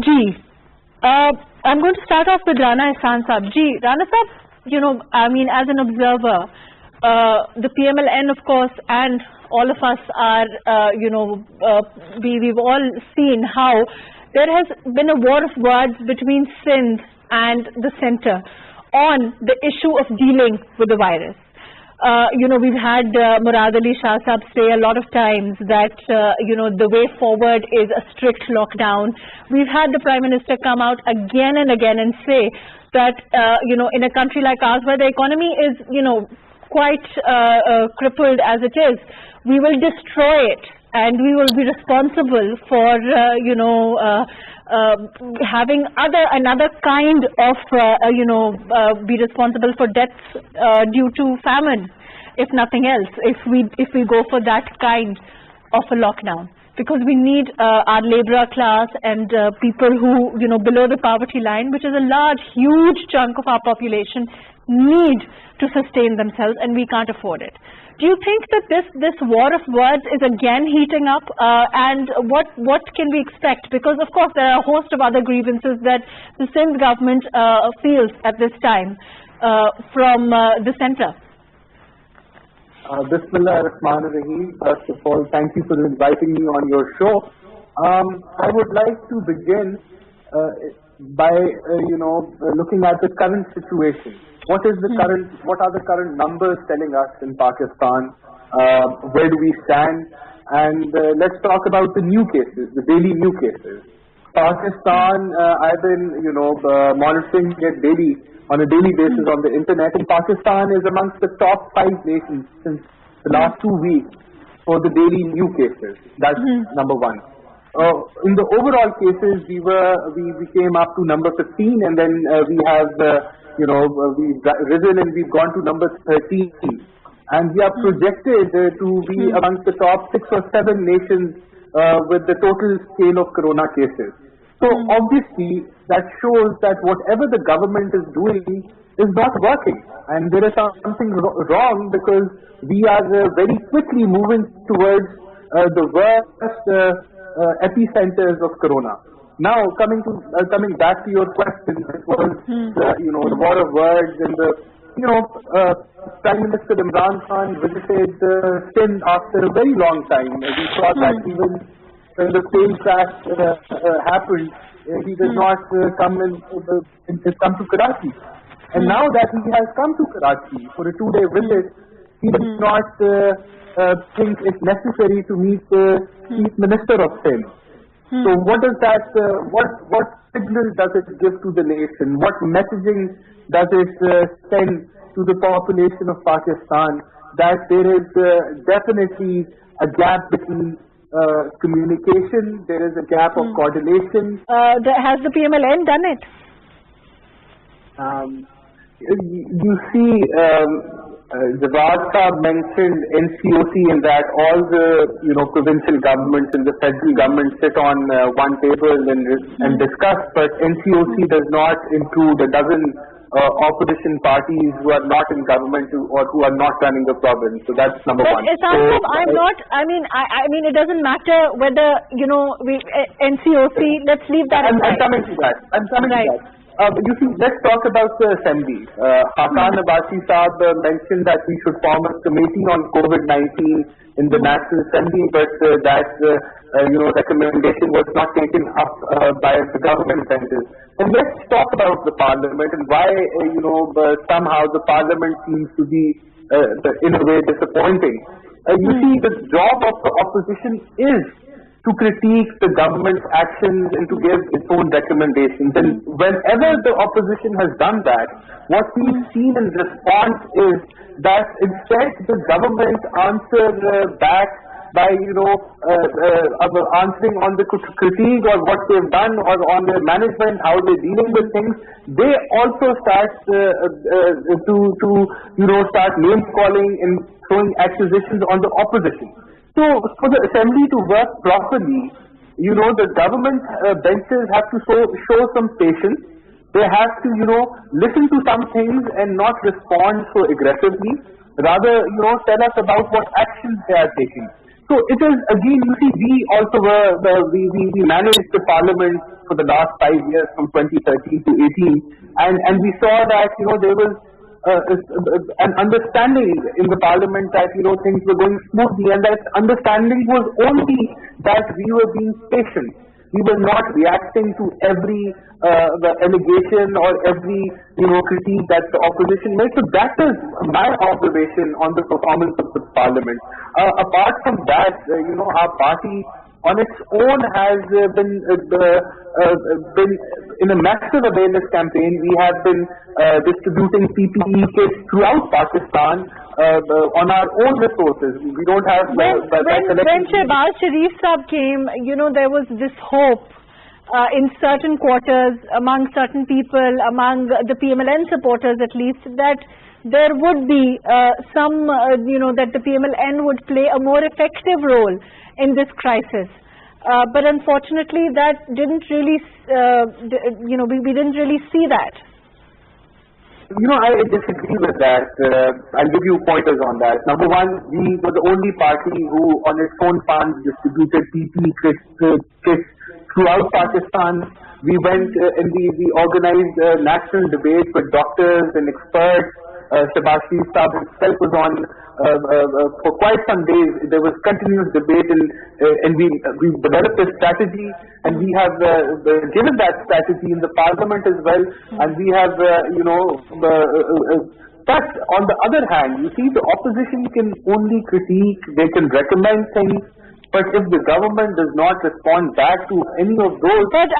Ji, I'm going to start off with Rana Ihsaan Afzal. Ji, Rana Sahab, I mean, as an observer, the PMLN, of course, and all of us are, we've all seen how there has been a war of words between Sindh and the centre on the issue of dealing with the virus. We've had Murad Ali Shah Sahab say a lot of times that, the way forward is a strict lockdown. We've had the Prime Minister come out again and again and say that, in a country like ours where the economy is, quite crippled as it is, we will destroy it and we will be responsible for, having another kind of, be responsible for deaths due to famine, if nothing else, if we go for that kind of a lockdown. Because we need our labourer class and people who, below the poverty line, which is a large, huge chunk of our population, need to sustain themselves, and we can't afford it. Do you think that this war of words is again heating up, and what can we expect? Because of course there are a host of other grievances that the Sindh government feels at this time from the centre. Bismillah ar-Rahman ar-Rahim. First of all, thank you for inviting me on your show. I would like to begin by looking at the current situation. What are the current numbers telling us in Pakistan? Where do we stand? And let's talk about the new cases, the daily new cases. Pakistan, I've been monitoring it daily on a daily basis on the internet, and Pakistan is amongst the top 5 nations since the last 2 weeks for the daily new cases. That's number one. In the overall cases, we came up to number 15, and then we have we've risen and we've gone to number 13, and we are projected to be amongst the top 6 or 7 nations with the total scale of corona cases. So obviously that shows that whatever the government is doing is not working, and there is something wrong, because we are very quickly moving towards the worst epicenters of corona. Now, coming back to your question, it was the war of words, and the Prime Minister Imran Khan visited Sindh after a very long time. We saw that even when the plane crash happened, he did not come to Karachi. And now that he has come to Karachi for a 2-day visit, he did not think it necessary to meet the Chief Minister of Sindh. So what does that? What signal does it give to the nation? What messaging does it send to the population of Pakistan that there is definitely a gap between communication, there is a gap of coordination? Has the PMLN done it? You see, Zawad Saab mentioned NCOC, in that all the provincial governments and the federal government sit on one table and discuss, but NCOC does not include a dozen opposition parties who are not in government or who are not running the province. So that's number one. Ihsaan Saab, I mean, it doesn't matter whether NCOC. Let's leave that aside. I'm coming to that. You see, let's talk about the assembly. Hasan Abbasi Saab mentioned that we should form a committee on COVID-19 in the National Assembly, but that recommendation was not taken up by the government centers. And let's talk about the Parliament and why somehow the Parliament seems to be in a way disappointing. You see, the job of the opposition is to critique the government's actions and to give its own recommendations. And whenever the opposition has done that, what we've seen in response is that instead the government answers back by answering on the critique or what they've done or on their management, how they're dealing with things. They also start start name calling and throwing accusations on the opposition. So for the assembly to work properly, the government benches have to show some patience. They have to, listen to some things and not respond so aggressively. Rather, tell us about what actions they are taking. So it is again, you see, we also we managed the parliament for the last 5 years from 2013 to 18, and we saw that there was an understanding in the parliament that things were going smoothly, and that understanding was only that we were being patient. We were not reacting to every the allegation or every critique that the opposition made. So that is my observation on the performance of the parliament. Apart from that, our party on its own has been in a massive awareness campaign. We have been distributing PPE kits throughout Pakistan on our own resources. We don't have when Shehbaz Sharif Saab came, there was this hope in certain quarters, among certain people, among the PMLN supporters at least, that there would be some, that the PMLN would play a more effective role in this crisis. But unfortunately, that didn't really, we didn't really see that. I disagree with that. I'll give you pointers on that. Number one, we were the only party who, on its own funds, distributed PPE kits throughout Pakistan. We went and we organized a national debate with doctors and experts. Shehbaz Sharif Saab himself was on for quite some days. There was continuous debate, and we developed a strategy, and we have given that strategy in the parliament as well. And we have, but on the other hand, you see, the opposition can only critique, they can recommend things. But if the government does not respond back to any of those, but